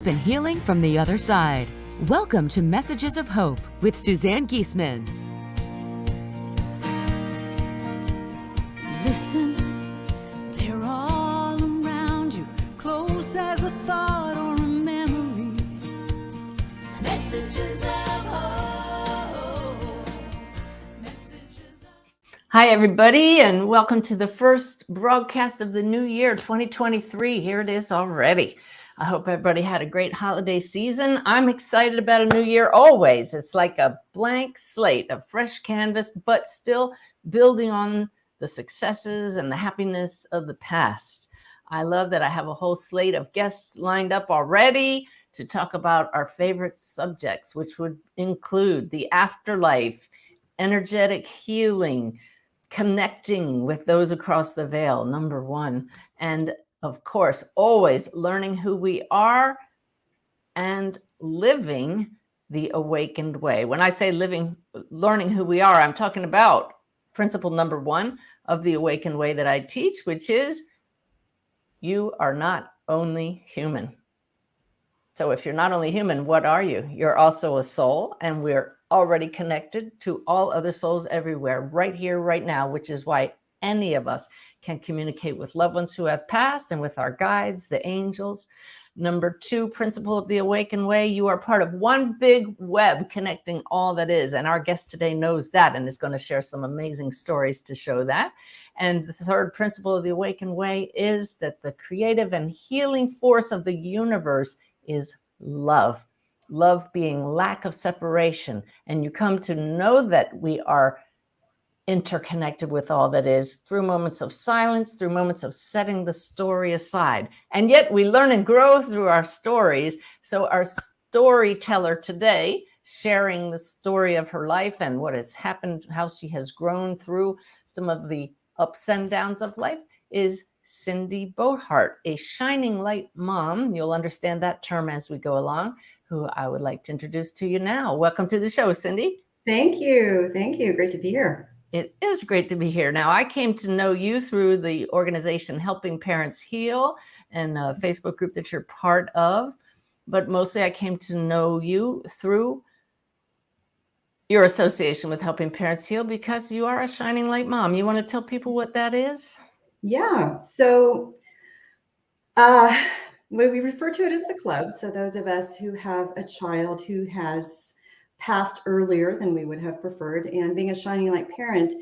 And healing from the other side. Welcome to Messages of Hope with Suzanne Giesemann. Listen, they're all around you, close as a thought or a memory. Messages of hope. Messages of... Hi, everybody, and welcome to the first broadcast of the new year, 2023. Here it is already. I hope everybody had a great holiday season. I'm excited about a new year always. It's like a blank slate, a fresh canvas, but still building on the successes and the happiness of the past. I love that I have a whole slate of guests lined up already to talk about our favorite subjects, which would include the afterlife, energetic healing, connecting with those across the veil, number one, and of course, always learning who we are and living the awakened way. When I say learning who we are, I'm talking about principle number one of the awakened way that I teach, which is you are not only human. So if you're not only human, what are you? You're also a soul, and we're already connected to all other souls everywhere, right here, right now, which is why any of us can communicate with loved ones who have passed and with our guides, the angels. Number two, principle of the awakened way, you are part of one big web connecting all that is. And our guest today knows that and is going to share some amazing stories to show that. And the third principle of the awakened way is that the creative and healing force of the universe is love. Love being lack of separation. And you come to know that we are interconnected with all that is through moments of silence, through moments of setting the story aside. And yet we learn and grow through our stories. So our storyteller today, sharing the story of her life and what has happened, how she has grown through some of the ups and downs of life, is Cindy Bohart, a shining light mom. You'll understand that term as we go along, who I would like to introduce to you now. Welcome to the show, Cindy. Thank you. Thank you. Great to be here. It is great to be here. Now, I came to know you through the organization Helping Parents Heal and a Facebook group that you're part of. But mostly I came to know you through your association with Helping Parents Heal because you are a shining light mom. You want to tell people what that is? Yeah. So we refer to it as the club. So those of us who have a child who has passed earlier than we would have preferred, and being a shining light parent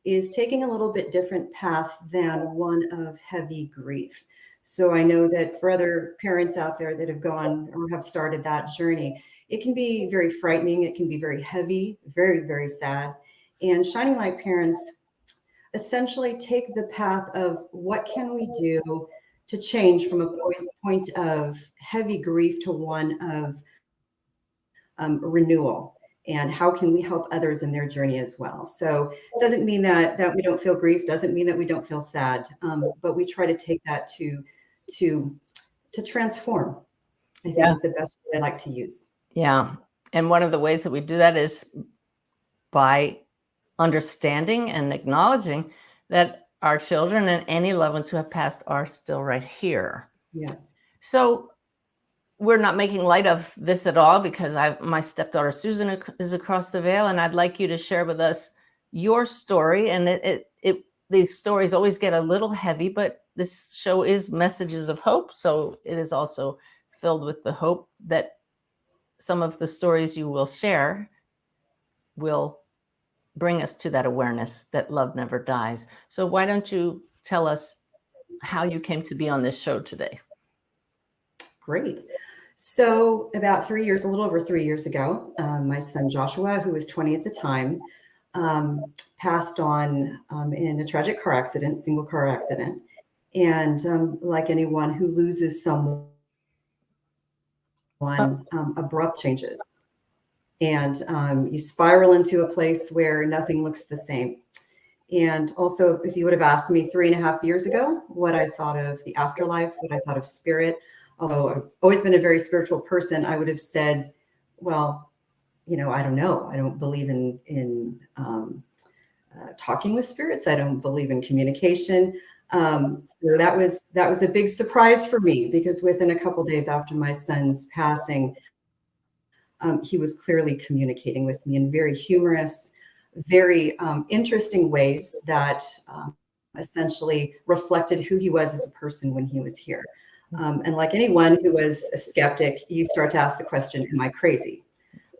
is taking a little bit different path than one of heavy grief. So I know that for other parents out there that have gone or have started that journey, it can be very frightening. It can be very heavy, very, very sad. And shining light parents essentially take the path of what can we do to change from a point of heavy grief to one of renewal, and how can we help others in their journey as well. So it doesn't mean that we don't feel grief, doesn't mean that we don't feel sad, but we try to take that to transform. I think is the best word I like to use. Yeah. And one of the ways that we do that is by understanding and acknowledging that our children and any loved ones who have passed are still right here. Yes. So we're not making light of this at all because my stepdaughter Susan is across the veil, and I'd like you to share with us your story. And these stories always get a little heavy, but this show is Messages of Hope, so it is also filled with the hope that some of the stories you will share will bring us to that awareness that love never dies. So why don't you tell us how you came to be on this show today? Great. So about a little over 3 years ago, my son Joshua, who was 20 at the time, passed on in a tragic car accident, single car accident. And like anyone who loses someone, abrupt changes. And you spiral into a place where nothing looks the same. And also, if you would have asked me 3.5 years ago what I thought of the afterlife, what I thought of spirit, although I've always been a very spiritual person, I would have said, well, I don't know. I don't believe in talking with spirits. I don't believe in communication. So that was a big surprise for me, because within a couple days after my son's passing, he was clearly communicating with me in very humorous, very interesting ways that essentially reflected who he was as a person when he was here. And like anyone who was a skeptic, you start to ask the question, am I crazy?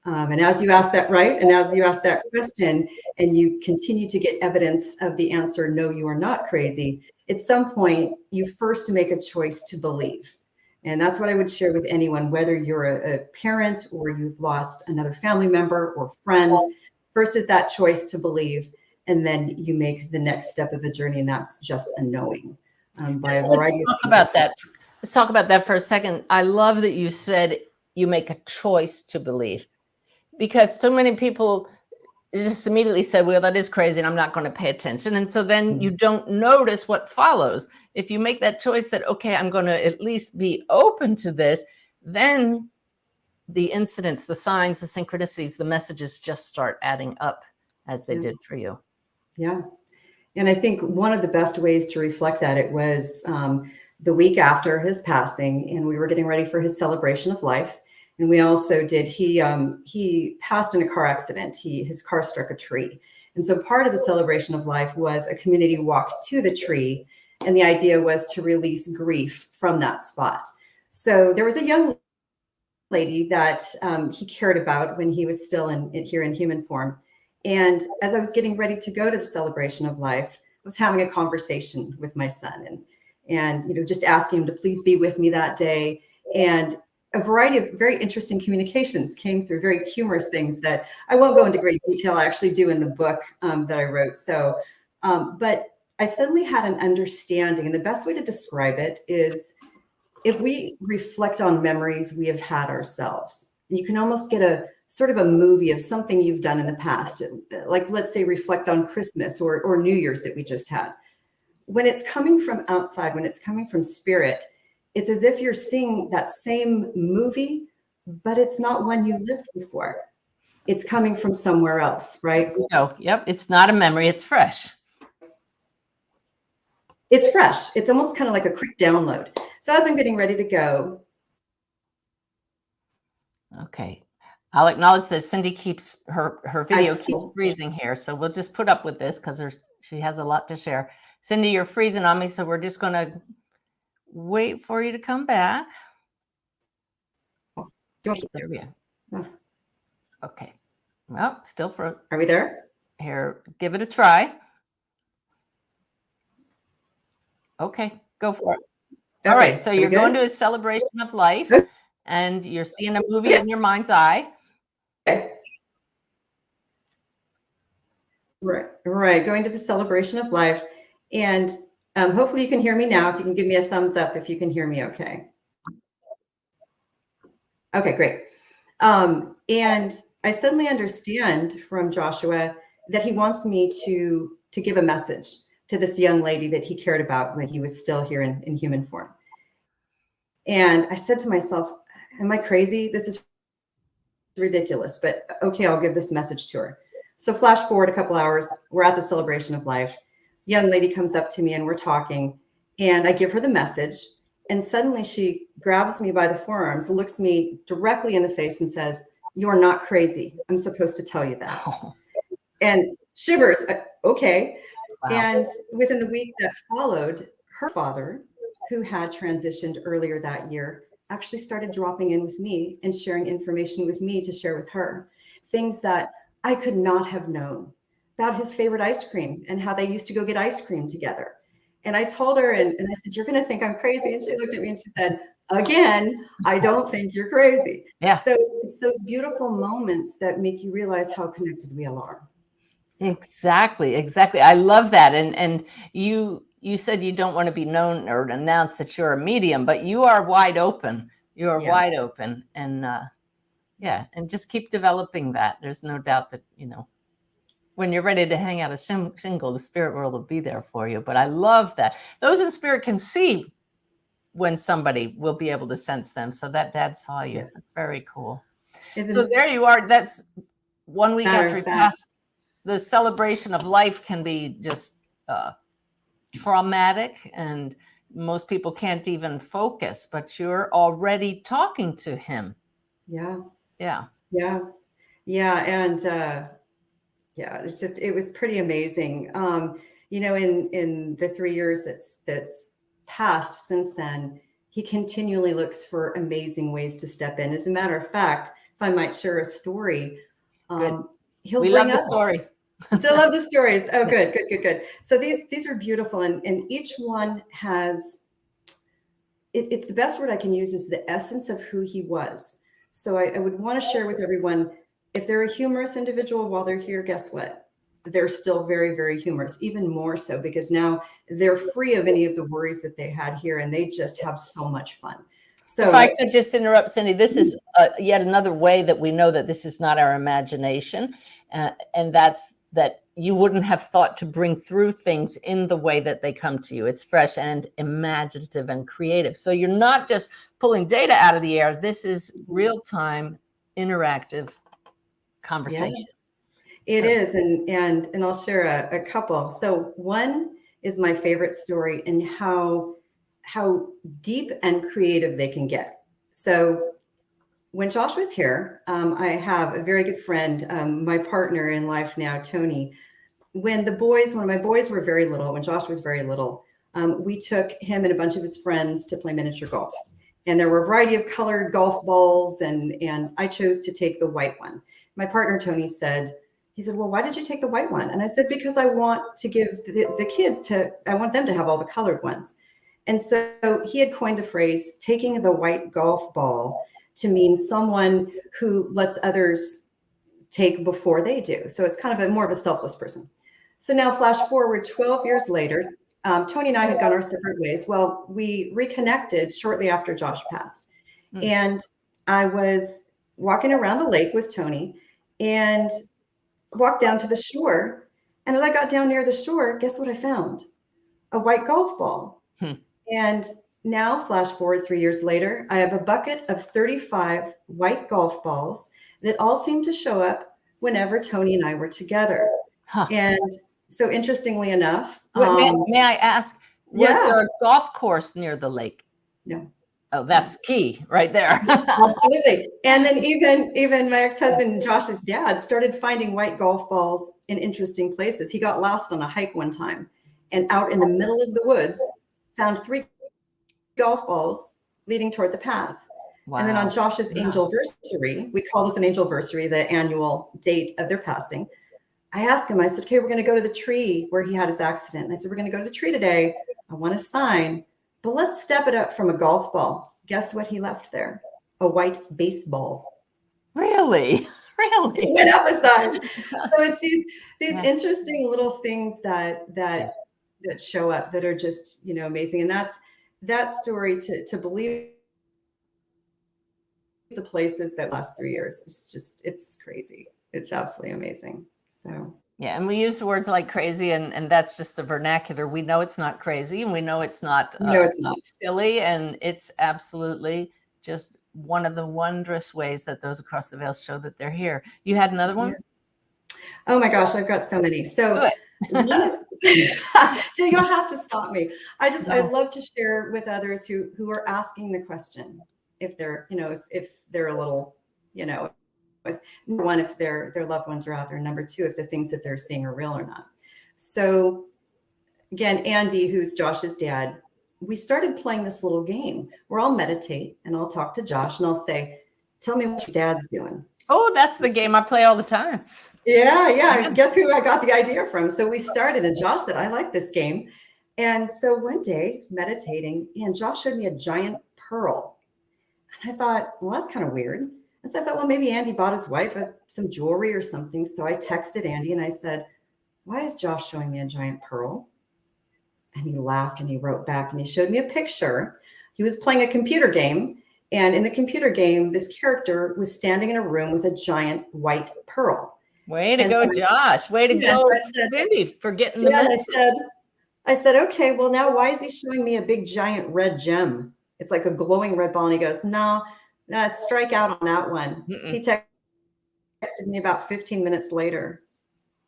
And as you ask that, right? And as you ask that question and you continue to get evidence of the answer, no, you are not crazy, at some point, you first make a choice to believe. And that's what I would share with anyone, whether you're a parent or you've lost another family member or friend. First is that choice to believe, and then you make the next step of the journey, and that's just a knowing. Let's talk about that. Let's talk about that for a second. I love that you said you make a choice to believe, because so many people just immediately said, well, that is crazy and I'm not going to pay attention. And so then you don't notice what follows. If you make that choice that, okay, I'm going to at least be open to this, then the incidents, the signs, the synchronicities, the messages just start adding up as they did for you. Yeah. And I think one of the best ways to reflect that, it was the week after his passing, and we were getting ready for his celebration of life. And we also did, he passed in a car accident. His car struck a tree. And so part of the celebration of life was a community walk to the tree. And the idea was to release grief from that spot. So there was a young lady that he cared about when he was still here in human form. And as I was getting ready to go to the celebration of life, I was having a conversation with my son and just asking him to please be with me that day. And a variety of very interesting communications came through, very humorous things that I won't go into great detail. I actually do in the book that I wrote. So, but I suddenly had an understanding, and the best way to describe it is if we reflect on memories we have had ourselves, you can almost get a sort of a movie of something you've done in the past. Like, let's say, reflect on Christmas or New Year's that we just had. When it's coming from outside, when it's coming from spirit, it's as if you're seeing that same movie, but it's not one you lived before. It's coming from somewhere else, right? Oh, yep. It's not a memory. It's fresh. It's fresh. It's almost kind of like a quick download. So as I'm getting ready to go. Okay. I'll acknowledge that Cindy keeps her video keeps freezing here. So we'll just put up with this because she has a lot to share. Cindy, you're freezing on me. So we're just going to wait for you to come back. There we go. Okay. Well, still frozen. Are we there? Here, give it a try. Okay, go for it. Okay, all right, so you're going to a celebration of life, and you're seeing a movie in your mind's eye. Okay. Right. Going to the celebration of life, and hopefully you can hear me now. If you can give me a thumbs up if you can hear me okay. Okay, great. And I suddenly understand from Joshua that he wants me to give a message to this young lady that he cared about when he was still here in human form. And I said to myself, am I crazy? This is ridiculous, but okay, I'll give this message to her. So flash forward a couple hours, we're at the celebration of life. Young lady comes up to me and we're talking, and I give her the message, and suddenly she grabs me by the forearms, looks me directly in the face and says, "You're not crazy. I'm supposed to tell you that." Oh. And shivers, okay. Wow. And within the week that followed, her father, who had transitioned earlier that year, actually started dropping in with me and sharing information with me to share with her. Things that I could not have known about his favorite ice cream and how they used to go get ice cream together. And I told her, and I said, "You're going to think I'm crazy." And she looked at me and she said, "Again, I don't think you're crazy." Yeah. So it's those beautiful moments that make you realize how connected we all are. Exactly. I love that. And you said you don't want to be known or announce that you're a medium, but you are wide open. You are wide open. And and just keep developing that. There's no doubt that, when you're ready to hang out a shingle, the spirit world will be there for you. But I love that. Those in spirit can see when somebody will be able to sense them. So that Dad saw you. Yes. That's very cool. So there you are. That's 1 week after you pass. The celebration of life can be just traumatic, and most people can't even focus, but you're already talking to him. Yeah. Yeah. Yeah. Yeah. And yeah, it was pretty amazing. In the 3 years that's passed since then, he continually looks for amazing ways to step in. As a matter of fact, if I might share a story, he'll We bring love the up stories. So I love the stories. Oh, good. So these are beautiful, and each one has it's the best word I can use is the essence of who he was. So I would want to share with everyone, if they're a humorous individual while they're here, guess what? They're still very, very humorous, even more so because now they're free of any of the worries that they had here, and they just have so much fun. So if I could just interrupt, Cindy, this is yet another way that we know that this is not our imagination, and that's that you wouldn't have thought to bring through things in the way that they come to you. It's fresh and imaginative and creative. So you're not just pulling data out of the air. This is real-time, interactive conversation. Yeah, it is, and I'll share a couple. So one is my favorite story and how deep and creative they can get. So when Josh was here, I have a very good friend, my partner in life now, Tony. When one of my boys were very little, when Josh was very little, we took him and a bunch of his friends to play miniature golf. And there were a variety of colored golf balls, and I chose to take the white one. My partner, Tony, he said, well, why did you take the white one? And I said, because I want to give the kids I want them to have all the colored ones. And so he had coined the phrase, taking the white golf ball, to mean someone who lets others take before they do. So it's kind of more of a selfless person. So now flash forward 12 years later, Tony and I had gone our separate ways. Well, we reconnected shortly after Josh passed. And I was walking around the lake with Tony and walked down to the shore. And as I got down near the shore, guess what I found? A white golf ball. And now, flash forward 3 years later, I have a bucket of 35 white golf balls that all seem to show up whenever Tony and I were together. And so interestingly enough, may I ask, was there a golf course near the lake? No. Oh, that's key right there. Absolutely. And then even my ex-husband, Josh's dad, started finding white golf balls in interesting places. He got lost on a hike one time and out in the middle of the woods found 3 golf balls leading toward the path. Wow. And then on Josh's angelversary, we call this an angelversary, the annual date of their passing. I asked him, I said, okay, we're going to go to the tree where he had his accident. And I said, we're going to go to the tree today. I want a sign, but let's step it up from a golf ball. Guess what he left there? A white baseball. Really? Really? It went up a size. So it's these interesting little things that show up that are just, amazing. And that's that story to believe the places that last 3 years. It's crazy. It's absolutely amazing. So yeah, and we use words like crazy, and that's just the vernacular. We know it's not crazy, and we know it's not silly, and it's absolutely just one of the wondrous ways that those across the veil show that they're here. You had another one? Yeah. Oh my gosh, I've got so many. So so you'll have to stop me. I love to share with others who are asking the question, if they're, if they're a little, number one, if their loved ones are out there. Number two, if the things that they're seeing are real or not. So again, Andy, who's Josh's dad, we started playing this little game where I'll meditate and I'll talk to Josh and I'll say, tell me what your dad's doing. Oh, that's the game I play all the time. Yeah. Guess who I got the idea from? So we started and Josh said, I like this game. And so one day meditating and Josh showed me a giant pearl. And I thought, well, that's kind of weird. And so I thought, well, maybe Andy bought his wife some jewelry or something. So I texted Andy and I said, why is Josh showing me a giant pearl? And he laughed and he wrote back and he showed me a picture. He was playing a computer game. And in the computer game, this character was standing in a room with a giant white pearl. Way to go, Josh. Way to go, Cindy, for getting the message. I said, okay, well, now why is he showing me a big giant red gem? It's like a glowing red ball. And he goes, no, strike out on that one. He texted me about 15 minutes later.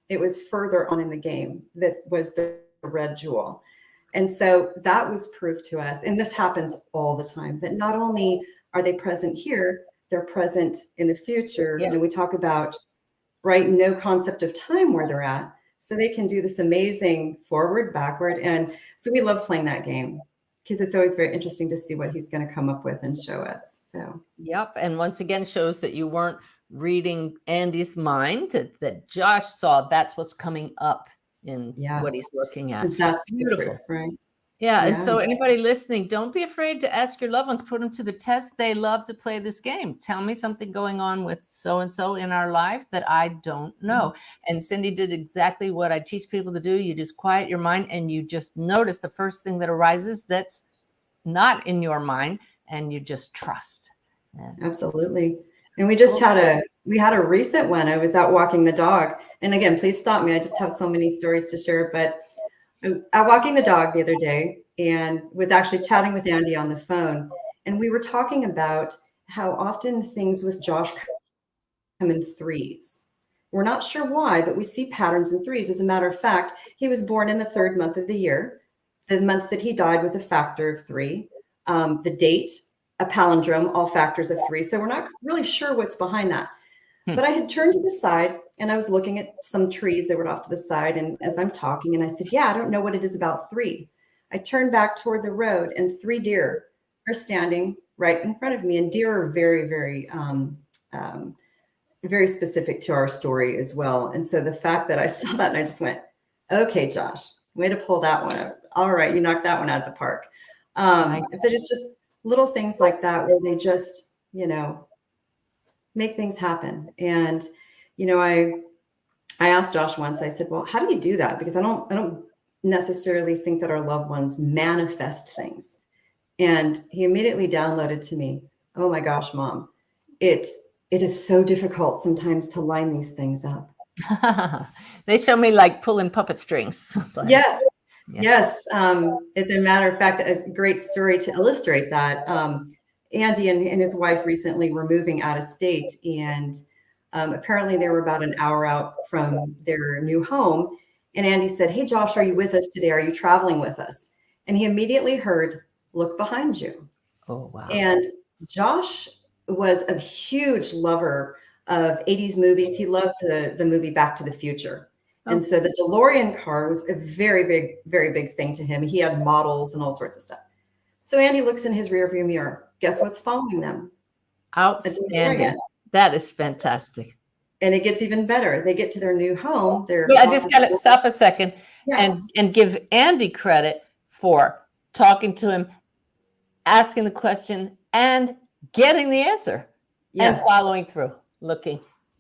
It was further on in the game that was the red jewel. And so that was proof to us. And this happens all the time, that not only are they present here, they're present in the future. Yeah. You know, we talk about, right, no concept of time where they're at. So they can do this amazing forward, backward. And so we love playing that game because it's always very interesting to see what he's going to come up with and show us. So, Yep. And once again, shows that you weren't reading Andy's mind, that Josh saw that's what's coming up in what he's looking at. that's beautiful, proof, right? Yeah. Yeah. So anybody listening, don't be afraid to ask your loved ones, put them to the test. They love to play this game. Tell me something going on with so-and-so in our life that I don't know. And Cindy did exactly what I teach people to do. You just quiet your mind and you just notice the first thing that arises that's not in your mind, and you just trust. Absolutely. And we just had a recent one. I was out walking the dog. And again, please stop me. I just have so many stories to share, but out walking the dog the other day and was actually chatting with Andy on the phone. And we were talking about how often things with Josh come in threes. We're not sure why, but we see patterns in threes. As a matter of fact, he was born in the 3rd month of the year. The month that he died was a factor of 3. The date, a palindrome, all factors of 3. So we're not really sure what's behind that. But I had turned to the side and I was looking at some trees that were off to the side. And as I'm talking, and I said, yeah, I don't know what it is about 3. I turned back toward the road and 3 deer are standing right in front of me. And deer are very, very, very specific to our story as well. And so the fact that I saw that and I just went, okay, Josh, way to pull that one up. All right, you knocked that one out of the park. Nice. But it's just little things like that where they just, you know, make things happen. And, you know, I asked Josh once, I said, well, how do you do that? Because I don't necessarily think that our loved ones manifest things. And he immediately downloaded to me, oh my gosh, Mom, it is so difficult sometimes to line these things up. They show me like pulling puppet strings. Yes. Yeah. Yes. As a matter of fact, a great story to illustrate that. Andy and his wife recently were moving out of state, and apparently they were about an hour out from their new home. And Andy said, hey, Josh, are you with us today? Are you traveling with us? And he immediately heard, look behind you. Oh, wow. And Josh was a huge lover of 80s movies. He loved the movie Back to the Future. Oh. And so the DeLorean car was a very big thing to him. He had models and all sorts of stuff. So Andy looks in his rearview mirror. Guess what's following them? Outstanding. That is fantastic. And it gets even better. They get to their new home. I just got to stop a second and give Andy credit for talking to him, asking the question, and getting the answer, and following through, looking.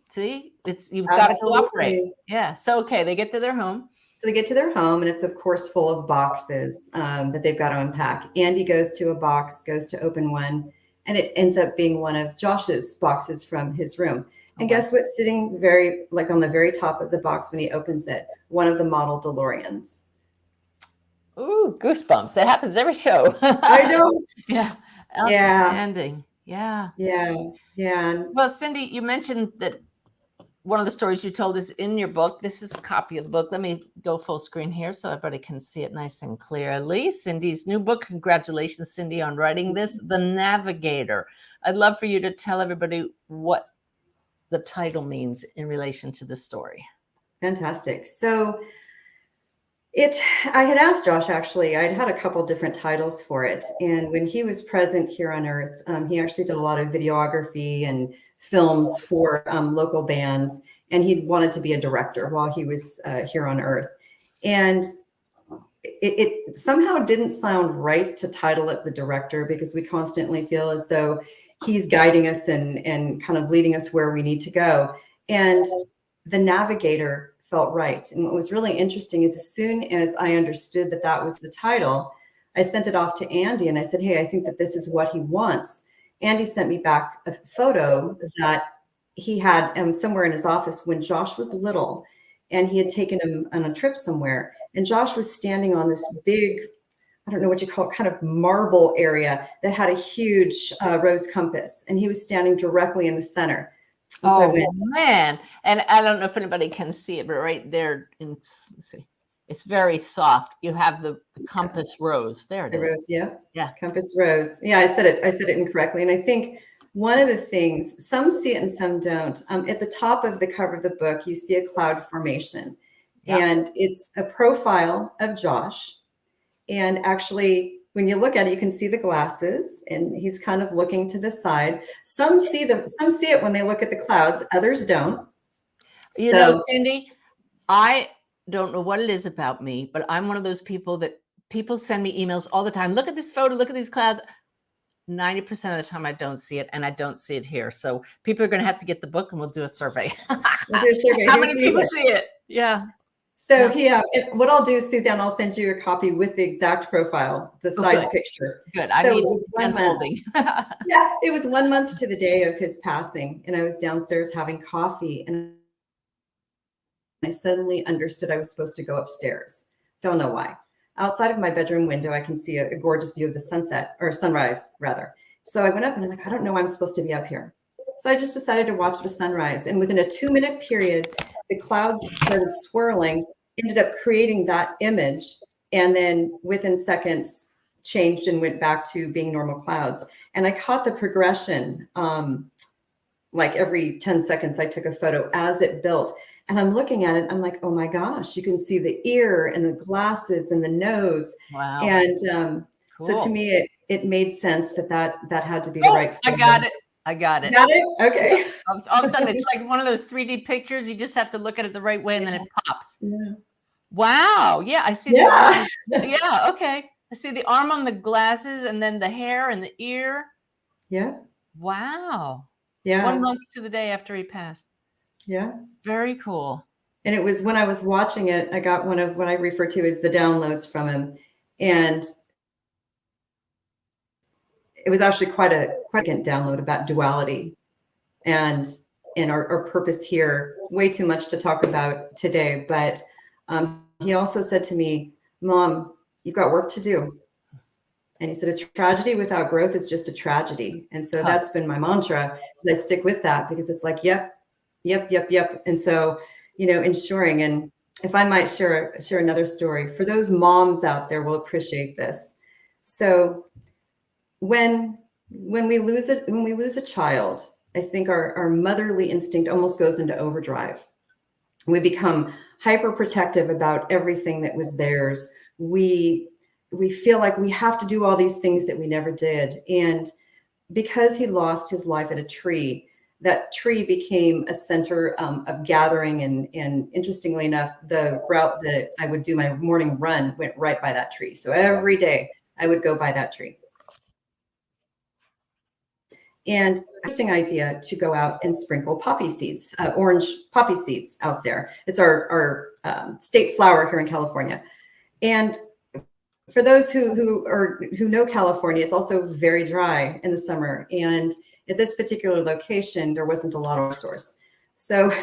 See, you've got to cooperate. Yeah. So, okay, they get to their home. So they get to their home, and it's, of course, full of boxes that they've got to unpack. Andy goes to a box, goes to open one, and it ends up being one of Josh's boxes from his room. And guess what's sitting on the very top of the box when he opens it? One of the model DeLoreans. Ooh, goosebumps. That happens every show. I know. Yeah. Outstanding. Yeah. Yeah. Well, Cindy, you mentioned that one of the stories you told is in your book. This is a copy of the book. Let me go full screen here so everybody can see it nice and clearly. Cindy's new book. Congratulations, Cindy, on writing this, The Navigator. I'd love for you to tell everybody what the title means in relation to the story. Fantastic. So I had asked Josh, actually, I'd had a couple different titles for it. And when he was present here on Earth, he actually did a lot of videography and films for local bands. And he wanted to be a director while he was here on Earth. And it somehow didn't sound right to title it The Director, because we constantly feel as though he's guiding us and kind of leading us where we need to go. And The Navigator felt right. And what was really interesting is, as soon as I understood that that was the title, I sent it off to Andy and I said, hey, I think that this is what he wants. Andy sent me back a photo that he had somewhere in his office when Josh was little, and he had taken him on a trip somewhere. And Josh was standing on this big, I don't know what you call it, kind of marble area that had a huge rose compass. And he was standing directly in the center. And man. And I don't know if anybody can see it, but right there, let's see. It's very soft. You have the compass rose. There it The is. rose, yeah. Yeah. Compass rose. Yeah, I said it incorrectly. And I think one of the things, some see it and some don't. At the top of the cover of the book, you see a cloud formation. Yeah. And it's a profile of Josh. And actually, when you look at it, you can see the glasses, and he's kind of looking to the side. Some see it when they look at the clouds, others don't. You know, Cindy, I don't know what it is about me, but I'm one of those people that people send me emails all the time. Look at this photo, look at these clouds. 90% of the time I don't see it, and I don't see it here. So people are going to have to get the book and we'll do a survey. We'll do a survey. How many people see it? Yeah. So what I'll do, Suzanne, I'll send you a copy with the exact profile, the side picture. Good. So it was 1 month. Yeah, it was 1 month to the day of his passing, and I was downstairs having coffee, and I suddenly understood I was supposed to go upstairs. Don't know why. Outside of my bedroom window, I can see a gorgeous view of the sunset, or sunrise rather. So I went up and I'm like, I don't know why I'm supposed to be up here. So I just decided to watch the sunrise. And within a 2-minute period, the clouds started swirling, ended up creating that image, and then within seconds changed and went back to being normal clouds. And I caught the progression. Like every 10 seconds, I took a photo as it built. And I'm looking at it, I'm like, oh my gosh, you can see the ear and the glasses and the nose. Wow. And Cool. so to me, it made sense that had to be the right photo. I got it. I got it. Got it? Okay. All of a sudden, it's like one of those 3D pictures. You just have to look at it the right way, and then it pops. Yeah. Wow. Yeah, I see. Yeah. Yeah. Okay. I see the arm on the glasses, and then the hair and the ear. Yeah. Wow. Yeah. 1 month to the day after he passed. Yeah. Very cool. And it was when I was watching it, I got one of what I refer to as the downloads from him. And it was actually quite a download about duality and our purpose here. Way too much to talk about today. But he also said to me, Mom, you've got work to do. And he said, a tragedy without growth is just a tragedy. And so that's been my mantra. I stick with that because it's like, yep. And so, ensuring, and if I might share another story for those moms out there will appreciate this. So when we lose a child, I think our motherly instinct almost goes into overdrive. We become hyper protective about everything that was theirs. We feel like we have to do all these things that we never did. And because he lost his life at a tree, that tree became a center of gathering. And interestingly enough, the route that I would do my morning run went right by that tree. So every day I would go by that tree. And interesting idea to go out and sprinkle poppy seeds, orange poppy seeds out there. It's our state flower here in California. And for those who know California, it's also very dry in the summer. And at this particular location, there wasn't a lot of resource. So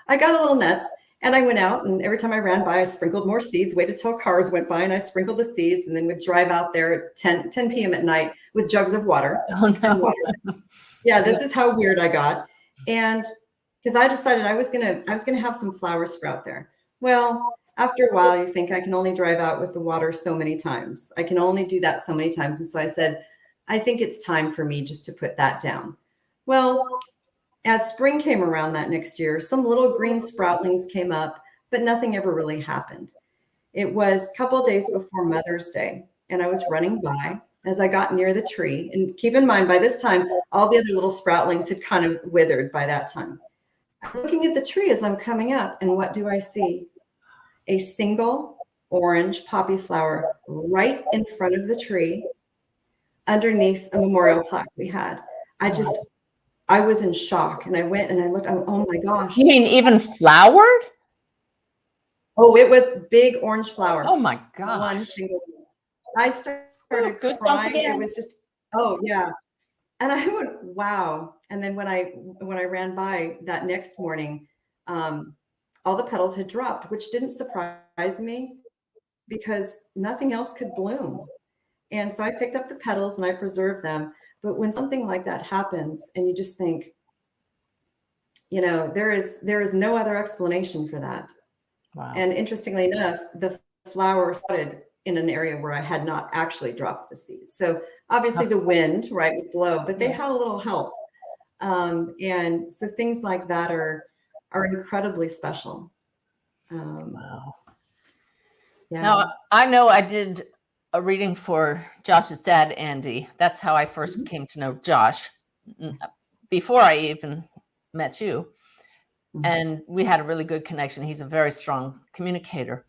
I got a little nuts and I went out, and every time I ran by, I sprinkled more seeds, waited till cars went by and I sprinkled the seeds, and then would drive out there at 10 p.m. at night with jugs of water. Oh, no. Yeah, this is how weird I got. And because I decided I was gonna have some flowers sprout there. Well, after a while, you think I can only drive out with the water so many times. I can only do that so many times. And so I said, I think it's time for me just to put that down. Well, as spring came around that next year, some little green sproutlings came up, but nothing ever really happened. It was a couple of days before Mother's Day, and I was running by as I got near the tree. And keep in mind, by this time, all the other little sproutlings had kind of withered by that time. I'm looking at the tree as I'm coming up, and what do I see? A single orange poppy flower right in front of the tree underneath a memorial plaque we had. I was in shock, and I went and I looked, oh my gosh. You mean even flowered? Oh, it was big orange flower. Oh my gosh. One single. I started crying. It was just, oh yeah. And I went, wow. And then when I ran by that next morning, all the petals had dropped, which didn't surprise me because nothing else could bloom. And so I picked up the petals and I preserved them. But when something like that happens and you just think, there is no other explanation for that. Wow. And interestingly enough, the flower started in an area where I had not actually dropped the seeds. So obviously the wind, right, would blow, but they had a little help. And so things like that are incredibly special. Wow. Yeah. Now, I know I did a reading for Josh's dad, Andy. That's how I first came to know Josh, before I even met you. And we had a really good connection. He's a very strong communicator.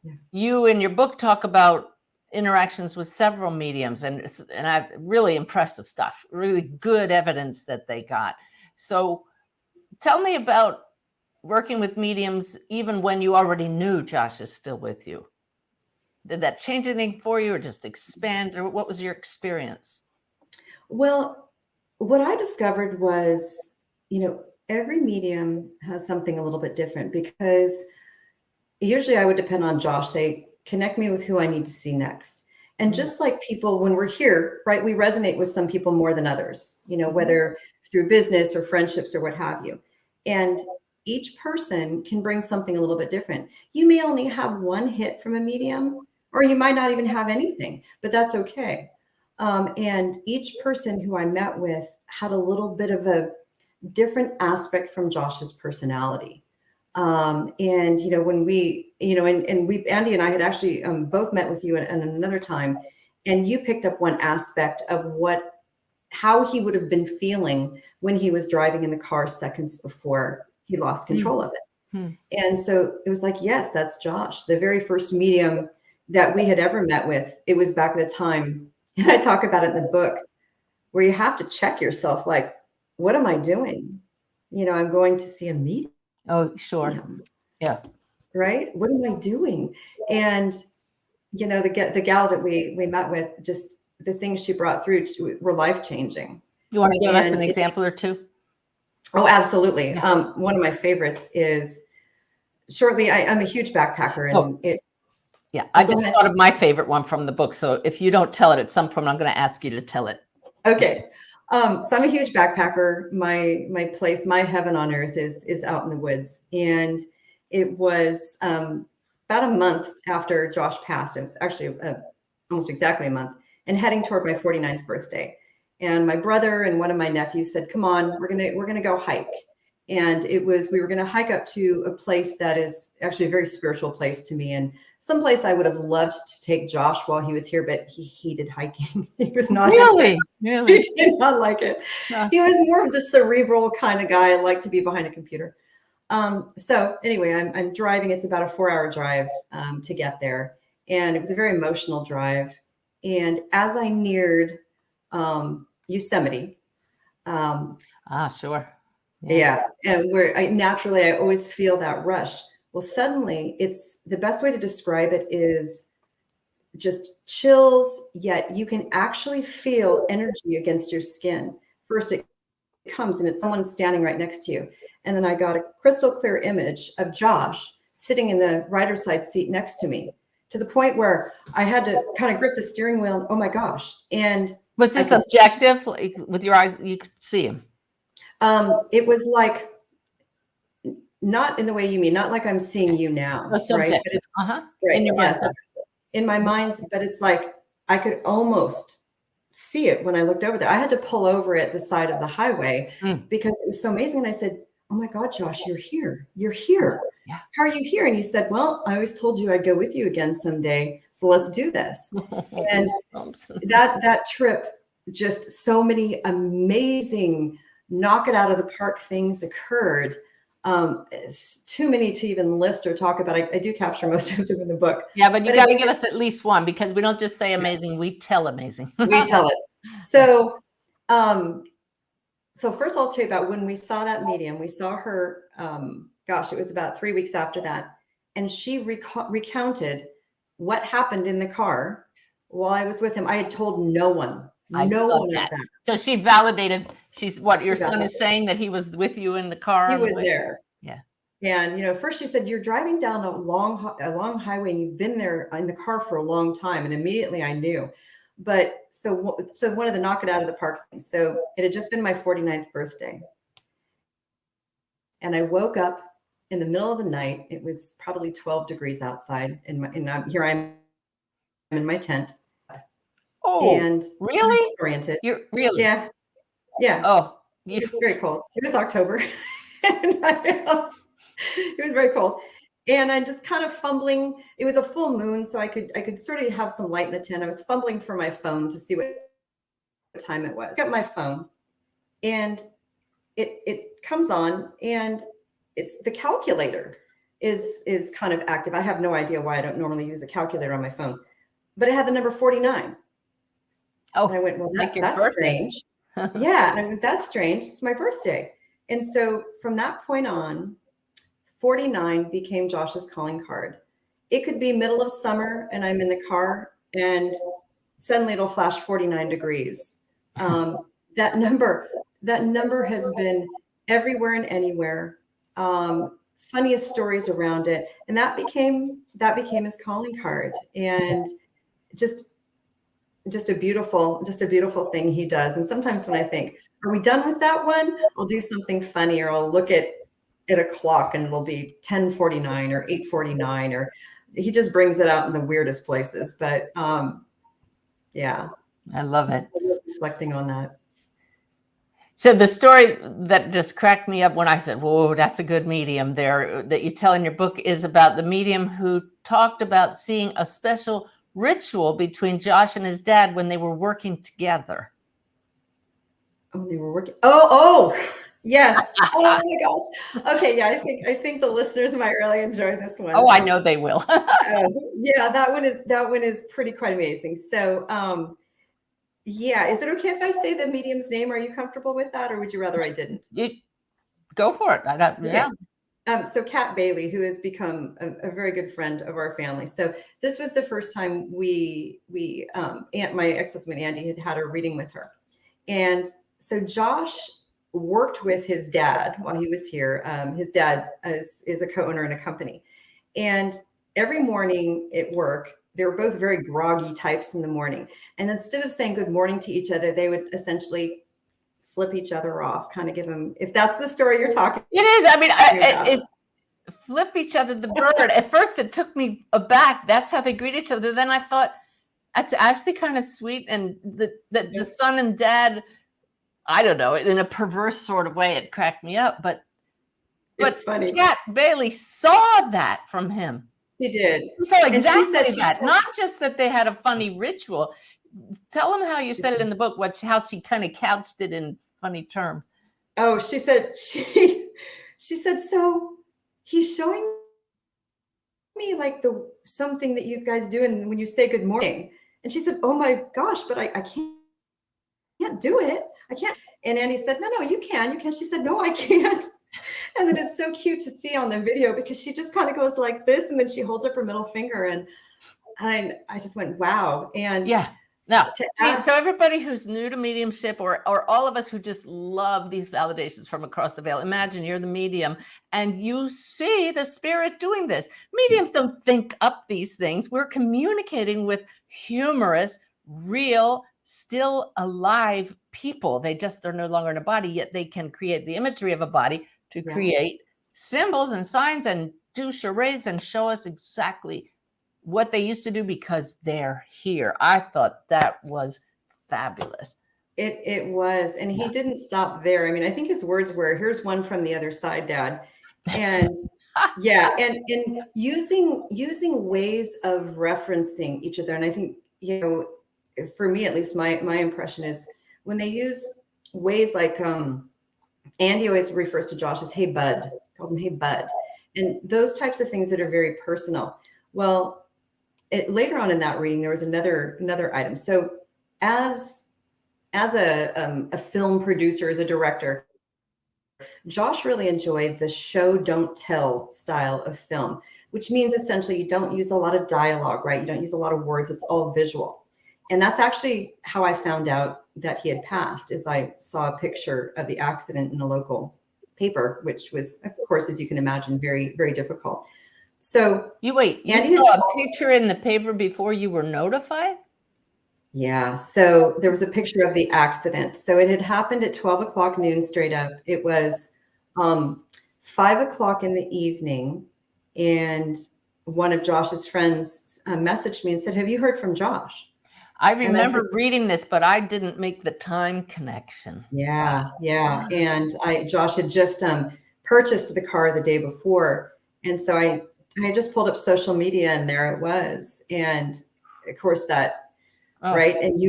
Yeah. You in your book talk about interactions with several mediums, and I've really impressive stuff, really good evidence that they got. So tell me about working with mediums even when you already knew Josh is still with you. Did that change anything for you, or just expand, or what was your experience? Well, what I discovered was, every medium has something a little bit different, because usually I would depend on Josh, say, connect me with who I need to see next. And just like people, when we're here, right, we resonate with some people more than others, whether through business or friendships or what have you. And each person can bring something a little bit different. You may only have one hit from a medium, or you might not even have anything, but that's okay. And each person who I met with had a little bit of a different aspect from Josh's personality. And, when we, Andy and I had actually both met with you at another time, and you picked up one aspect of how he would have been feeling when he was driving in the car seconds before he lost control of it. And so it was like, yes, that's Josh. The very first medium that we had ever met with, it was back at a time, and I talk about it in the book, where you have to check yourself, like, what am I doing? I'm going to see a medium. Oh, sure. Yeah. Right? What am I doing? And, the gal that we met with, just the things she brought through were life-changing. You want to give us an example or two? Oh, absolutely. Yeah. One of my favorites is I'm a huge backpacker, and I just thought of my favorite one from the book. So if you don't tell it at some point, I'm going to ask you to tell it. Okay. So I'm a huge backpacker. My place, my heaven on earth is out in the woods. And it was about a month after Josh passed. It was actually almost exactly a month, and heading toward my 49th birthday. And my brother and one of my nephews said, "Come on, we're gonna go hike." And we were gonna hike up to a place that is actually a very spiritual place to me, and some place I would have loved to take Josh while he was here, but he hated hiking. He was not really. He did not like it. He was more of the cerebral kind of guy. I like to be behind a computer. So anyway, I'm driving. It's about a 4-hour drive to get there, and it was a very emotional drive. And as I neared Yosemite, Sure. yeah, and where I always feel that rush. Well, suddenly, it's the best way to describe it is just chills, yet you can actually feel energy against your skin. First, it comes and it's someone standing right next to you. And then I got a crystal clear image of Josh sitting in the driver's side seat next to me, to the point where I had to kind of grip the steering wheel. And, oh my gosh. And was this objective? Like, with your eyes, you could see him? It was like, not in the way you mean, not like I'm seeing you now. Subjective. Right? Right. In your mind. Yes, in my mind, but it's like I could almost see it when I looked over there. I had to pull over at the side of the highway because it was so amazing. And I said, "Oh my God, Josh, you're here. You're here. Yeah. How are you here?" And he said, "Well, I always told you I'd go with you again someday. So let's do this." And that trip, just so many amazing knock it out of the park things occurred. It's too many to even list or talk about. I do capture most of them in the book. Yeah, but you got to give us at least one, because we don't just say amazing, we tell amazing. We tell it. So, so first I'll tell you about when we saw that medium. We saw her, it was about 3 weeks after that. And she recounted what happened in the car while I was with him. I had told no one. No one of that. So she validated. Your son is saying that he was with you in the car. He was there. Yeah. And first she said, "You're driving down a long highway, and you've been there in the car for a long time." And immediately I knew. But so one of the knock it out of the park things. So it had just been my 49th birthday, and I woke up in the middle of the night. It was probably 12 degrees outside, here I am in my tent. Oh, And really? oriented. You're really? Yeah. Yeah. Oh, It was very cold. It was October. And it was very cold. And I'm just kind of fumbling. It was a full moon, so I could sort of have some light in the tent. I was fumbling for my phone to see what time it was. I got my phone, and it comes on, and it's the calculator is kind of active. I have no idea why I don't normally use a calculator on my phone, but it had the number 49. oh, And I went, well, like your that's birthday. strange. Yeah. And I went, that's strange. It's my birthday. And so from that point on, 49 became Josh's calling card. It could be middle of summer and I'm in the car and suddenly it'll flash 49 degrees. That number has been everywhere and anywhere. Funniest stories around it. And that became his calling card. And just a beautiful thing he does. And sometimes when I think, are we done with that one? I'll do something funny, or I'll look at a clock and it'll be 10:49 or 8:49, or he just brings it out in the weirdest places. But yeah, I love it. Reflecting on that. So the story that just cracked me up when I said, whoa, that's a good medium there, that you tell in your book, is about the medium who talked about seeing a special ritual between Josh and his dad when they were working together. Oh, they were working. Oh, yes. Oh my gosh. Okay, yeah. I think the listeners might really enjoy this one. Oh, I know they will. Yeah, that one is pretty quite amazing. So, yeah, is it okay if I say the medium's name? Are you comfortable with that, or would you rather I didn't? You go for it. Yeah. So Kat Bailey, who has become a very good friend of our family. So this was the first time my ex-husband Andy had a reading with her. And so Josh worked with his dad while he was here. His dad is a co-owner in a company. And every morning at work, they were both very groggy types in the morning. And instead of saying good morning to each other, they would essentially flip each other off, kind of give them, if that's the story you're talking. It is. I mean, it flip each other the bird. At first it took me aback. That's how they greet each other. Then I thought that's actually kind of sweet. And the son and dad, I don't know, in a perverse sort of way, it cracked me up. But it's funny. Kat Bailey saw that from him. She did. So exactly that. Not just that they had a funny ritual. Tell them how you said it in the book, how she kind of couched it in funny terms. Oh, she said, so he's showing me like something that you guys do, and when you say good morning. And she said, oh my gosh, but I can't do it. I can't. And Annie said, no, you can. She said, no, I can't. And then it's so cute to see on the video because she just kind of goes like this, and then she holds up her middle finger, and I just went, wow. And yeah. Now, so everybody who's new to mediumship, or all of us who just love these validations from across the veil, imagine you're the medium and you see the spirit doing this. Mediums don't think up these things. We're communicating with humorous, real, still alive people. They just are no longer in a body, yet they can create the imagery of a body to create symbols and signs and do charades and show us exactly what they used to do because they're here. I thought that was fabulous. It was. And he didn't stop there. I mean, I think his words were, here's one from the other side, Dad. And yeah, and using ways of referencing each other. And I think, for me, at least my impression is when they use ways like Andy always refers to Josh as, hey, bud, calls him, hey, bud. And those types of things that are very personal. Well, later on in that reading, there was another item. So as a film producer, as a director, Josh really enjoyed the show, don't tell style of film, which means essentially you don't use a lot of dialogue, right? You don't use a lot of words. It's all visual. And that's actually how I found out that he had passed, is I saw a picture of the accident in a local paper, which was, of course, as you can imagine, very, very difficult. So you saw a picture in the paper before you were notified? Yeah. So there was a picture of the accident. So it had happened at 12 o'clock noon straight up. It was 5 o'clock in the evening, and one of Josh's friends messaged me and said, "Have you heard from Josh?" I And I said, remember reading this, but I didn't make the time connection. yeah, yeah. And Josh had just purchased the car the day before. And so I just pulled up social media, and there it was. And of course that, Oh. right. And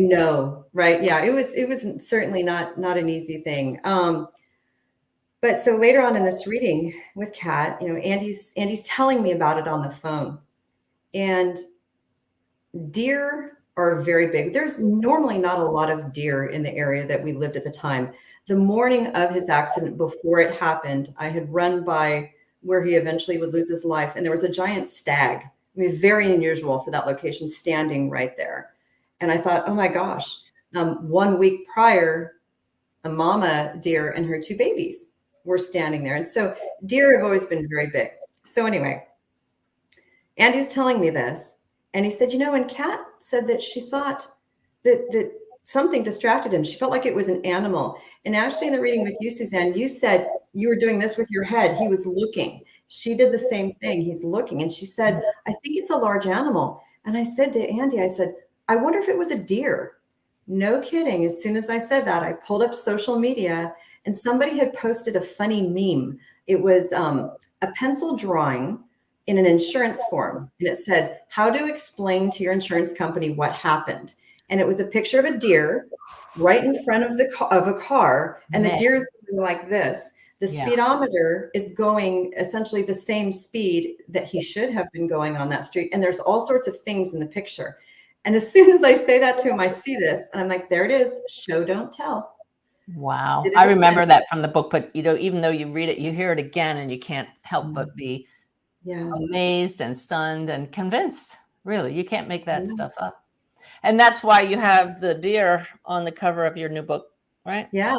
right. Yeah, it was certainly not an easy thing. But so later on in this reading with Kat, Andy's telling me about it on the phone. And deer are very big. There's normally not a lot of deer in the area that we lived at the time. The morning of his accident, before it happened, I had run by where he eventually would lose his life, and there was a giant stag. I mean, very unusual for that location, standing right there. And I thought, oh my gosh, 1 week prior, a mama deer and her 2 babies were standing there. And so deer have always been very big. So anyway, Andy's telling me this. And he said, and Kat said that she thought that something distracted him. She felt like it was an animal. And actually in the reading with you, Suzanne, you said you were doing this with your head. He was looking. She did the same thing. He's looking. And she said, I think it's a large animal. And I said to Andy, I said, I wonder if it was a deer. No kidding. As soon as I said that, I pulled up social media, and somebody had posted a funny meme. It was a pencil drawing in an insurance form. And it said, how to explain to your insurance company what happened. And it was a picture of a deer right in front of a car. And the deer is going like this. The speedometer is going essentially the same speed that he should have been going on that street. And there's all sorts of things in the picture. And as soon as I say that to him, I see this and I'm like, there it is. Show, don't tell. Wow. I remember that from the book, but even though you read it, you hear it again and you can't help but be amazed and stunned and convinced. Really, you can't make that stuff up. And that's why you have the deer on the cover of your new book, right? Yeah,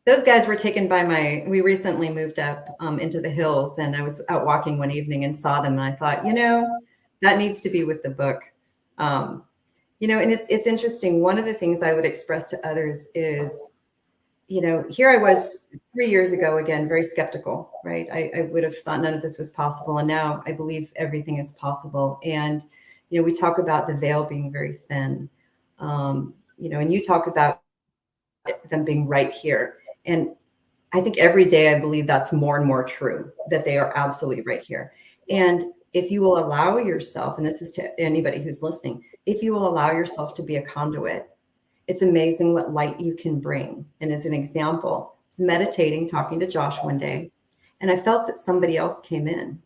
those guys were taken by we recently moved up into the hills, and I was out walking one evening and saw them, and I thought, that needs to be with the book. And it's interesting. One of the things I would express to others is, here I was 3 years ago, again, very skeptical, right? I would have thought none of this was possible. And now I believe everything is possible. And, we talk about the veil being very thin, and you talk about them being right here. And I think every day I believe that's more and more true, that they are absolutely right here. And if you will allow yourself, and this is to anybody who's listening, if you will allow yourself to be a conduit, it's amazing what light you can bring. And as an example, I was meditating, talking to Josh one day, and I felt that somebody else came in. And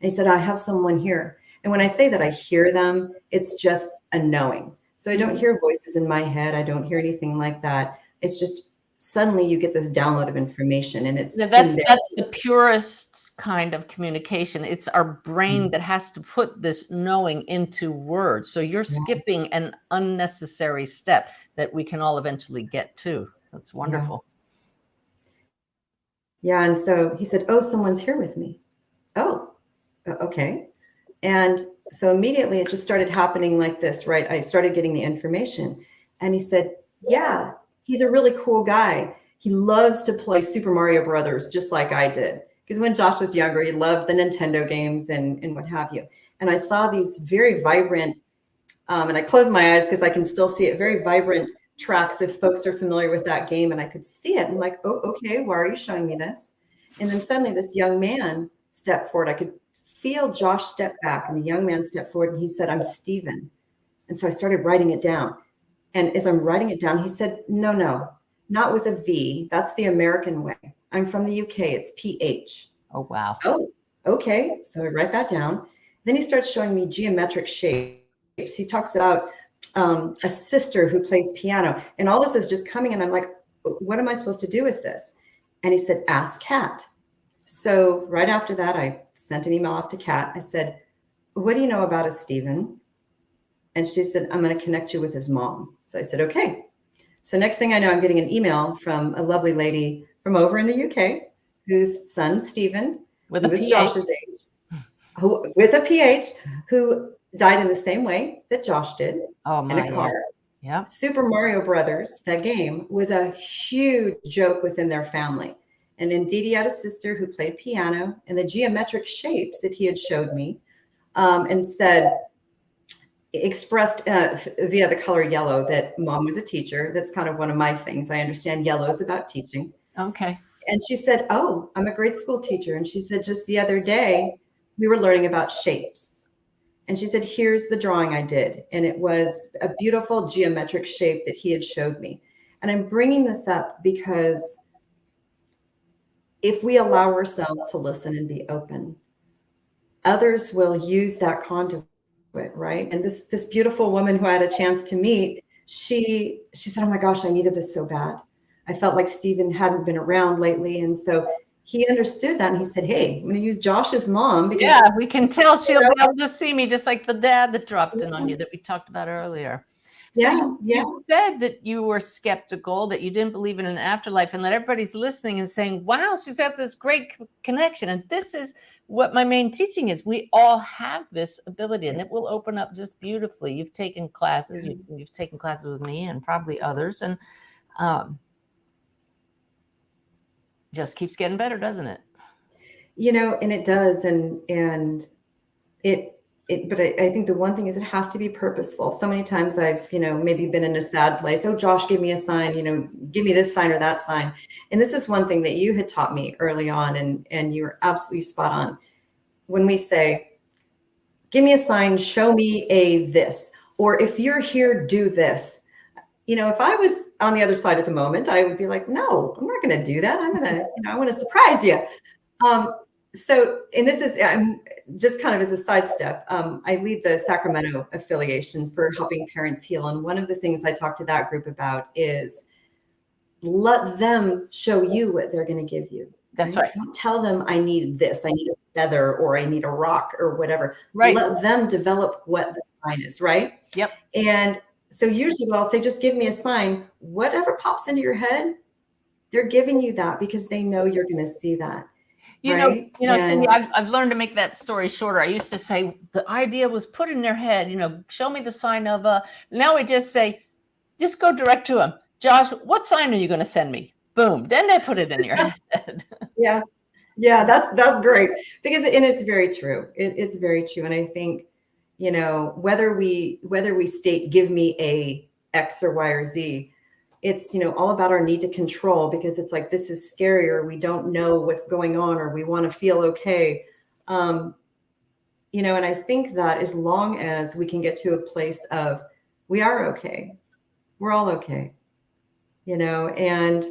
he said, I have someone here. And when I say that I hear them, it's just a knowing. So I don't hear voices in my head. I don't hear anything like that. It's just suddenly you get this download of information, and that's the purest kind of communication. It's our brain that has to put this knowing into words. So you're skipping an unnecessary step that we can all eventually get to. That's wonderful. Yeah. And so he said, oh, someone's here with me. Oh, okay. And so immediately it just started happening like this, right? I started getting the information, and he said, yeah, he's a really cool guy. He loves to play Super Mario Brothers, just like I did. Because when Josh was younger, he loved the Nintendo games and what have you. And I saw these very vibrant, and I closed my eyes because I can still see it, very vibrant tracks if folks are familiar with that game. And I could see it. I'm like, oh, okay, why are you showing me this? And then suddenly this young man stepped forward. I could feel Josh step back, and the young man stepped forward, and he said, I'm Stephen. And so I started writing it down. And as I'm writing it down, he said, no, not with a V. That's the American way. I'm from the UK. It's PH. Oh, wow. Oh, okay. So I write that down. Then he starts showing me geometric shapes. He talks about a sister who plays piano. And all this is just coming. And I'm like, what am I supposed to do with this? And he said, ask Kat. So right after that, I sent an email off to Kat. I said, what do you know about a Stephen? And she said, I'm going to connect you with his mom. So I said, okay. So next thing I know, I'm getting an email from a lovely lady from over in the UK, whose son, Stephen, who was Josh's age, with a PH, who died in the same way that Josh did, in a car. Yeah. Super Mario Brothers, that game, was a huge joke within their family. And then Didi had a sister who played piano, and the geometric shapes that he had showed me and said, expressed via the color yellow, that mom was a teacher. That's kind of one of my things. I understand yellow is about teaching. Okay. And she said, oh, I'm a grade school teacher. And she said, just the other day, we were learning about shapes. And she said, here's the drawing I did. And it was a beautiful geometric shape that he had showed me. And I'm bringing this up because if we allow ourselves to listen and be open, others will use that conduit, right? And this beautiful woman who I had a chance to meet, she said, oh my gosh, I needed this so bad. I felt like Stephen hadn't been around lately. And so he understood that. And he said, hey, I'm going to use Josh's mom. Because, yeah, we can tell she'll be able to see me, just like the dad that dropped in on you that we talked about earlier. So you said that you were skeptical, that you didn't believe in an afterlife, and that everybody's listening and saying, wow, she's got this great connection. And this is what my main teaching is. We all have this ability, and it will open up just beautifully. You've taken classes, you've taken classes with me and probably others, and just keeps getting better, doesn't it? And it does. And but I think the one thing is it has to be purposeful. So many times I've, maybe been in a sad place. Oh, Josh, give me a sign, give me this sign or that sign. And this is one thing that you had taught me early on, and you were absolutely spot on. When we say, give me a sign, show me a this, or if you're here, do this. If I was on the other side at the moment, I would be like, no, I'm not going to do that. I'm going to, I want to surprise you. And this is just kind of as a sidestep. I lead the Sacramento affiliation for helping parents heal. And one of the things I talk to that group about is let them show you what they're going to give you. That's right. Don't tell them I need this, I need a feather, or I need a rock or whatever. Right. Let them develop what the sign is, right? Yep. And so usually I'll say, just give me a sign. Whatever pops into your head, they're giving you that because they know you're going to see that. Right? Cindy, I've learned to make that story shorter. I used to say the idea was put in their head, show me the sign of now we just say, just go direct to them. Josh, what sign are you going to send me? Boom. Then they put it in your head. Yeah. That's great because, and it's very true. It's very true. And I think, whether we state, give me a X or Y or Z, it's, all about our need to control, because it's like, this is scary, or we don't know what's going on, or we want to feel okay. And I think that as long as we can get to a place of, we are okay, we're all okay, and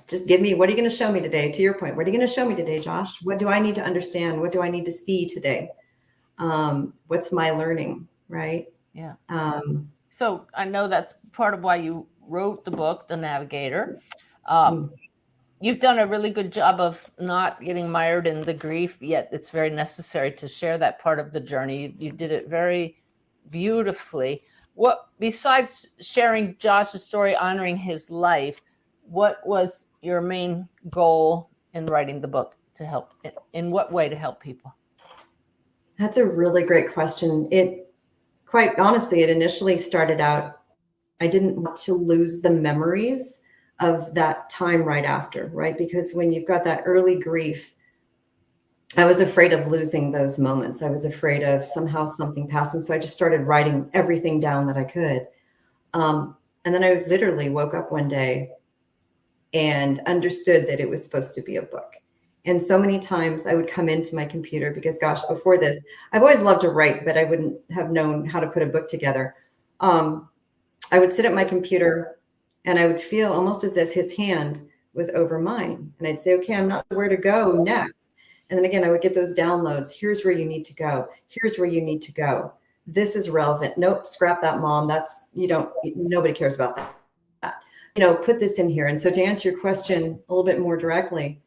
just give me, what are you going to show me today? To your point, what are you going to show me today, Josh? What do I need to understand? What do I need to see today? What's my learning? Right. Yeah. So I know that's part of why you wrote the book, The Navigator. You've done a really good job of not getting mired in the grief, yet it's very necessary to share that part of the journey. You did it very beautifully. What, besides sharing Josh's story, honoring his life, what was your main goal in writing the book to help? In what way to help people? That's a really great question. Quite honestly, it initially started out, I didn't want to lose the memories of that time right after, right? Because when you've got that early grief, I was afraid of losing those moments. I was afraid of somehow something passing. So I just started writing everything down that I could. And then I literally woke up one day and understood that it was supposed to be a book. And so many times I would come into my computer because, gosh, before this, I've always loved to write, but I wouldn't have known how to put a book together. I would sit at my computer and I would feel almost as if his hand was over mine. And I'd say, okay, I'm not sure where to go next. And then again, I would get those downloads. Here's where you need to go. Here's where you need to go. This is relevant. Nope, scrap that, mom. Nobody cares about that. Put this in here. And so to answer your question a little bit more directly,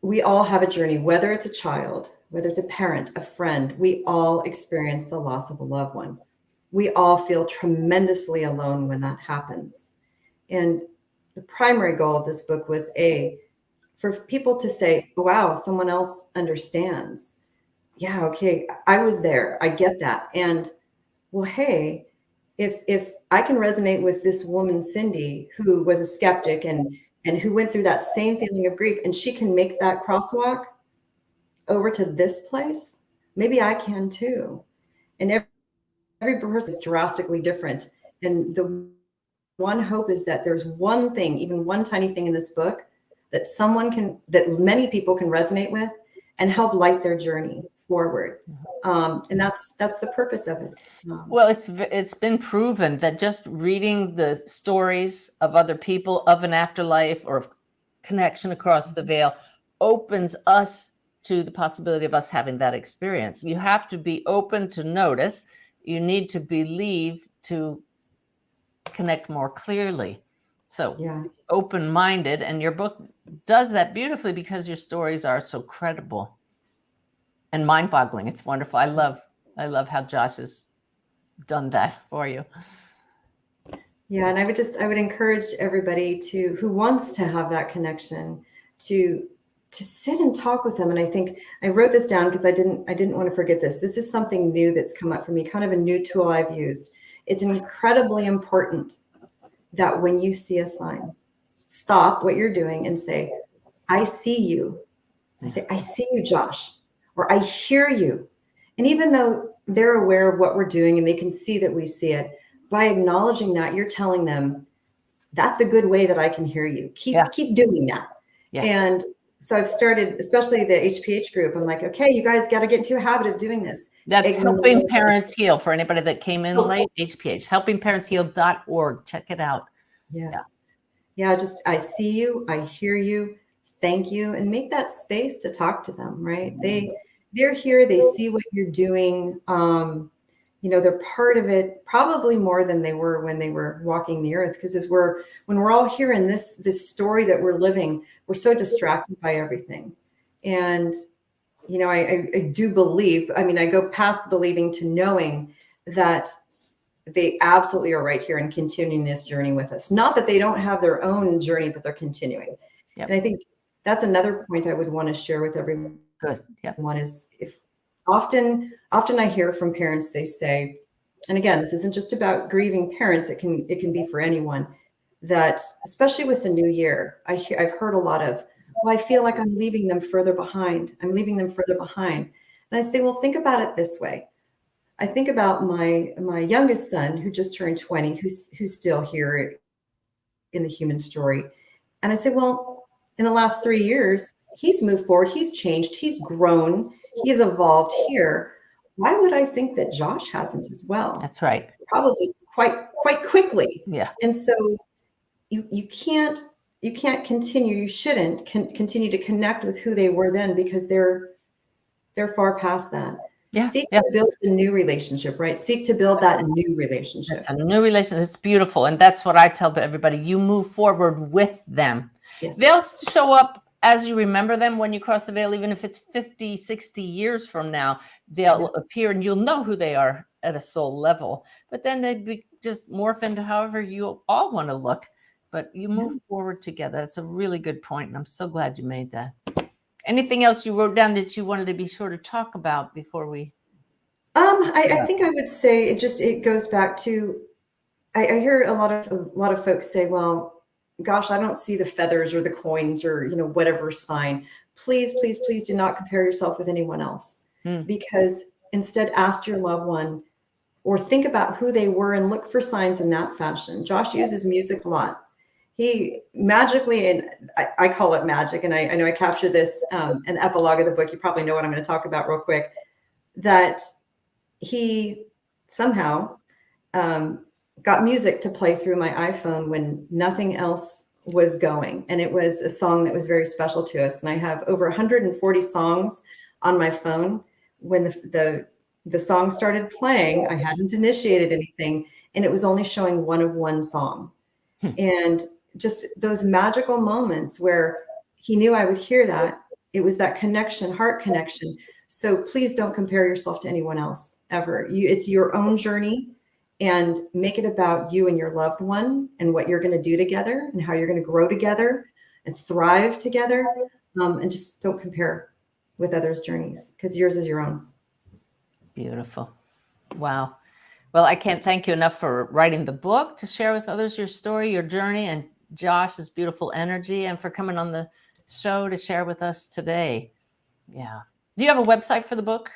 we all have a journey, whether it's a child, whether it's a parent, a friend, we all experience the loss of a loved one. We all feel tremendously alone when that happens. And the primary goal of this book was for people to say, wow, someone else understands. Yeah, okay, I was there. I get that. And well, hey, if I can resonate with this woman, Cindy, who was a skeptic and and who went through that same feeling of grief, and she can make that crosswalk over to this place, maybe I can too. And every person is drastically different. And the one hope is that there's one thing, even one tiny thing in this book that many people can resonate with and help light their journey forward. And that's the purpose of it. Well, it's been proven that just reading the stories of other people of an afterlife or of connection across the veil opens us to the possibility of us having that experience. You have to be open to notice. You need to believe to connect more clearly. So open-minded, and your book does that beautifully because your stories are so credible and mind-boggling. It's wonderful. I love how Josh has done that for you. Yeah, and I would encourage everybody who wants to have that connection to sit and talk with them. And I think I wrote this down because I didn't want to forget this. This is something new that's come up for me, kind of a new tool I've used. It's incredibly important that when you see a sign, stop what you're doing and say, I see you. I say, I see you, Josh, or I hear you. And even though they're aware of what we're doing and they can see that we see it, by acknowledging that, you're telling them, that's a good way that I can hear you. Keep doing that. Yeah. And so I've started, especially the HPH group, I'm like, okay, you guys got to get into a habit of doing this. That's Helping Parents Heal. For anybody that came in late, HPH, helpingparentsheal.org. Check it out. Yes. Yeah, just I see you, I hear you, thank you, and make that space to talk to them, right? They're here, they see what you're doing. They're part of it probably more than they were when they were walking the earth, because when we're all here in this story that we're living, we're so distracted by everything. And I do believe, I go past believing to knowing that they absolutely are right here and continuing this journey with us. Not that they don't have their own journey that they're continuing. Yep. And I think that's another point I would want to share with everyone. Good. Yep. One is, if often I hear from parents, they say, and again, this isn't just about grieving parents, it can be for anyone, that especially with the new year, I've heard a lot of, well, I feel like I'm leaving them further behind. I'm leaving them further behind. And I say, well, think about it this way. I think about my youngest son, who just turned 20, who's still here in the human story. And I say, well, in the last 3 years, he's moved forward, he's changed, he's grown, he's evolved here. Why would I think that Josh hasn't as well? That's right. Probably quite quickly. Yeah. And so you can't continue, you shouldn't continue to connect with who they were then, because they're far past that. Yeah. Seek to build a new relationship, right? Seek to build that new relationship. It's a new relationship. It's beautiful. And that's what I tell everybody. You move forward with them. Yes. They'll show up as you remember them when you cross the veil, even if it's 50, 60 years from now, they'll appear and you'll know who they are at a soul level. But then they'd just morph into however you all want to look. But you move forward together. That's a really good point. And I'm so glad you made that. Anything else you wrote down that you wanted to be sure to talk about before we? I think I would say it goes back to, I hear a lot of folks say, well, gosh, I don't see the feathers or the coins or, whatever sign. Please, please, please do not compare yourself with anyone else, because instead ask your loved one or think about who they were and look for signs in that fashion. Josh uses music a lot. He magically, and I call it magic, and I know I captured this in the epilogue of the book. You probably know what I'm going to talk about real quick, that he somehow got music to play through my iPhone when nothing else was going. And it was a song that was very special to us. And I have over 140 songs on my phone. When the song started playing, I hadn't initiated anything, and it was only showing one song. And just those magical moments where he knew I would hear that. It was that connection, heart connection. So please don't compare yourself to anyone else ever. It's your own journey, and make it about you and your loved one and what you're going to do together and how you're going to grow together and thrive together. And just don't compare with others' journeys, because yours is your own. Beautiful. Wow. Well, I can't thank you enough for writing the book to share with others your story, your journey, and Josh's beautiful energy and for coming on the show to share with us today. Yeah. Do you have a website for the book?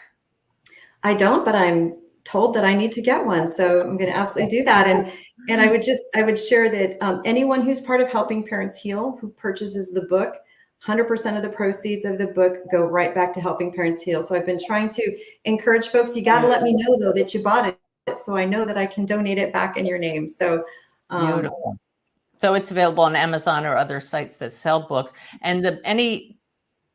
I don't, but I'm told that I need to get one. So I'm going to absolutely do that. And I would share that anyone who's part of Helping Parents Heal who purchases the book, 100% of the proceeds of the book go right back to Helping Parents Heal. So I've been trying to encourage folks, you got to let me know though that you bought it so I know that I can donate it back in your name. So beautiful. So it's available on Amazon or other sites that sell books. And any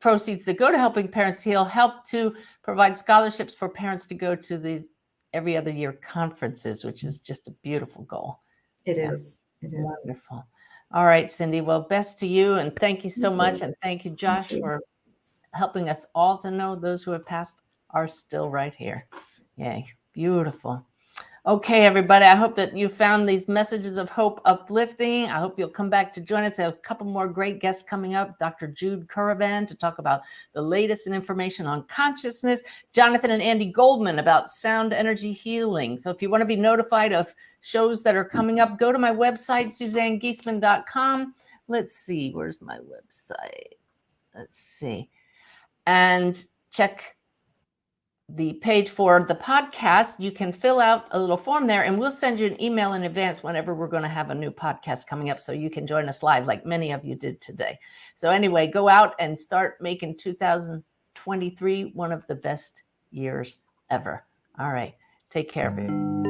proceeds that go to Helping Parents Heal help to provide scholarships for parents to go to the every other year conferences, which is just a beautiful goal. It is. Wonderful. All right, Cindy. Well, best to you. And thank you so much. And thank you, Josh, for helping us all to know those who have passed are still right here. Yay. Beautiful. Okay, everybody. I hope that you found these messages of hope uplifting. I hope you'll come back to join us. I have a couple more great guests coming up. Dr. Jude Curavan to talk about the latest in information on consciousness. Jonathan and Andy Goldman about sound energy healing. So if you want to be notified of shows that are coming up, go to my website, SuzanneGiesemann.com. Let's see. Where's my website? Let's see. And check the page for the podcast. You can fill out a little form there and we'll send you an email in advance whenever we're going to have a new podcast coming up so you can join us live like many of you did today. So anyway, go out and start making 2023 one of the best years ever. All right. Take care of you.